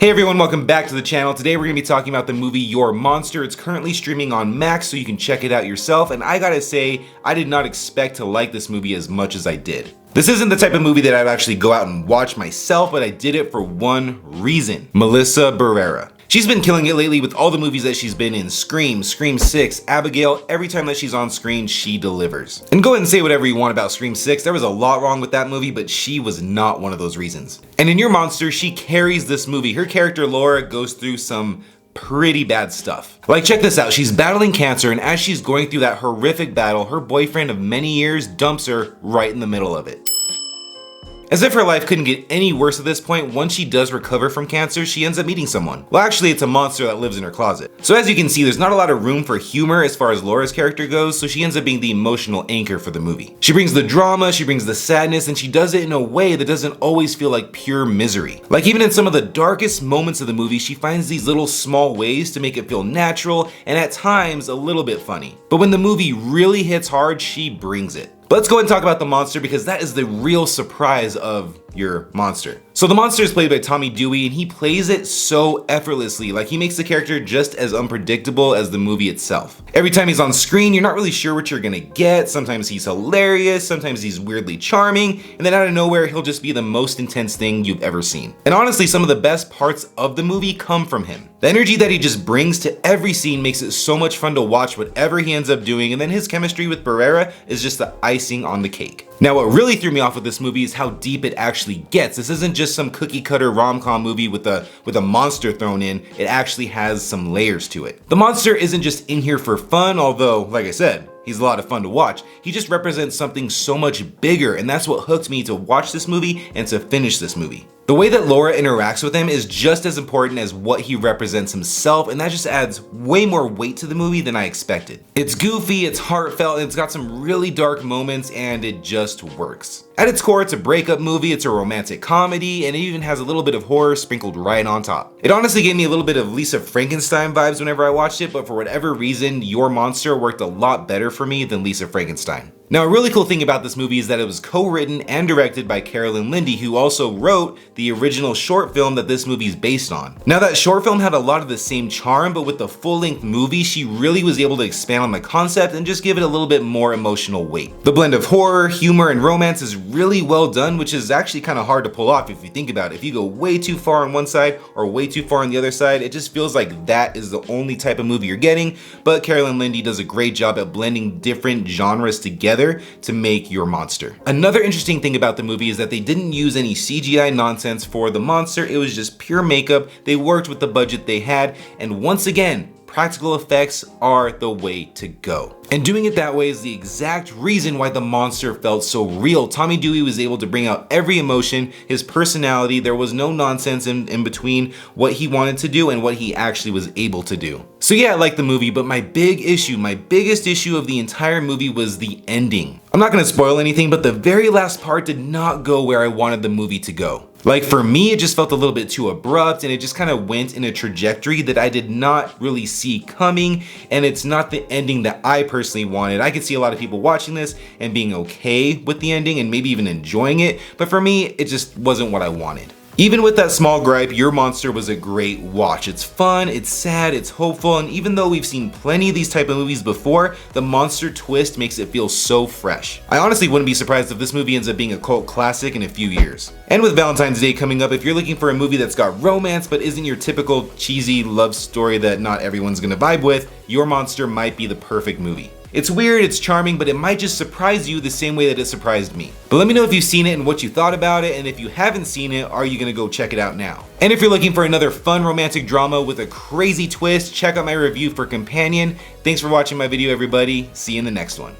Hey everyone, welcome back to the channel. Today we're going to be talking about the movie Your Monster. It's currently streaming on Max, so you can check it out yourself, and I gotta say, I did not expect to like this movie as much as I did. This isn't the type of movie that I'd actually go out and watch myself, but I did it for one reason. Melissa Barrera. She's been killing it lately with all the movies that she's been in. Scream, Scream 6, Abigail. Every time that she's on screen, she delivers. And go ahead and say whatever you want about Scream 6. There was a lot wrong with that movie, but she was not one of those reasons. And in Your Monster, she carries this movie. Her character, Laura, goes through some pretty bad stuff. Like, check this out. She's battling cancer, and as she's going through that horrific battle, her boyfriend of many years dumps her right in the middle of it. As if her life couldn't get any worse at this point, once she does recover from cancer, she ends up meeting someone. Well, actually, it's a monster that lives in her closet. So as you can see, there's not a lot of room for humor as far as Laura's character goes, so she ends up being the emotional anchor for the movie. She brings the drama, she brings the sadness, and she does it in a way that doesn't always feel like pure misery. Like, even in some of the darkest moments of the movie, she finds these little small ways to make it feel natural and at times a little bit funny. But when the movie really hits hard, she brings it. But let's go ahead and talk about the monster, because that is the real surprise of Your Monster. So the monster is played by Dewey, and he plays it so effortlessly. Like, he makes the character just as unpredictable as the movie itself. Every time he's on screen, you're not really sure what you're gonna get. Sometimes he's hilarious, sometimes he's weirdly charming, and then out of nowhere, he'll just be the most intense thing you've ever seen. And honestly, some of the best parts of the movie come from him. The energy that he just brings to every scene makes it so much fun to watch whatever he ends up doing, and then his chemistry with Barrera is just the icing on the cake. Now, what really threw me off with this movie is how deep it actually gets. This isn't just some cookie cutter rom-com movie with a monster thrown in. It actually has some layers to it. The monster isn't just in here for fun, although, like I said, he's a lot of fun to watch. He just represents something so much bigger, and that's what hooked me to watch this movie and to finish this movie. The way that Laura interacts with him is just as important as what he represents himself, and that just adds way more weight to the movie than I expected. It's goofy, it's heartfelt, and it's got some really dark moments, and it just works. At its core, it's a breakup movie, it's a romantic comedy, and it even has a little bit of horror sprinkled right on top. It honestly gave me a little bit of Lisa Frankenstein vibes whenever I watched it, but for whatever reason, Your Monster worked a lot better for me than Lisa Frankenstein. Now, a really cool thing about this movie is that it was co-written and directed by Carolyn Lindy, who also wrote the original short film that this movie is based on. Now, that short film had a lot of the same charm, but with the full-length movie, she really was able to expand on the concept and just give it a little bit more emotional weight. The blend of horror, humor, and romance is really well done, which is actually kind of hard to pull off if you think about it. If you go way too far on one side or way too far on the other side, it just feels like that is the only type of movie you're getting, but Carolyn Lindy does a great job at blending different genres together to make Your Monster. Another interesting thing about the movie is that they didn't use any CGI nonsense for the monster. It was just pure makeup. They worked with the budget they had, and once again, practical effects are the way to go. And doing it that way is the exact reason why the monster felt so real. Dewey was able to bring out every emotion, his personality. There was no nonsense in between what he wanted to do and what he actually was able to do. So yeah, I like the movie, but my biggest issue of the entire movie was the ending. I'm not gonna spoil anything, but the very last part did not go where I wanted the movie to go. Like, for me, it just felt a little bit too abrupt, and it just kind of went in a trajectory that I did not really see coming, and it's not the ending that I personally wanted. I could see a lot of people watching this and being okay with the ending and maybe even enjoying it, but for me, it just wasn't what I wanted. Even with that small gripe, Your Monster was a great watch. It's fun, it's sad, it's hopeful, and even though we've seen plenty of these type of movies before, the monster twist makes it feel so fresh. I honestly wouldn't be surprised if this movie ends up being a cult classic in a few years. And with Valentine's Day coming up, if you're looking for a movie that's got romance but isn't your typical cheesy love story that not everyone's gonna vibe with, Your Monster might be the perfect movie. It's weird, it's charming, but it might just surprise you the same way that it surprised me. But let me know if you've seen it and what you thought about it, and if you haven't seen it, are you gonna go check it out now? And if you're looking for another fun romantic drama with a crazy twist, check out my review for Companion. Thanks for watching my video, everybody. See you in the next one.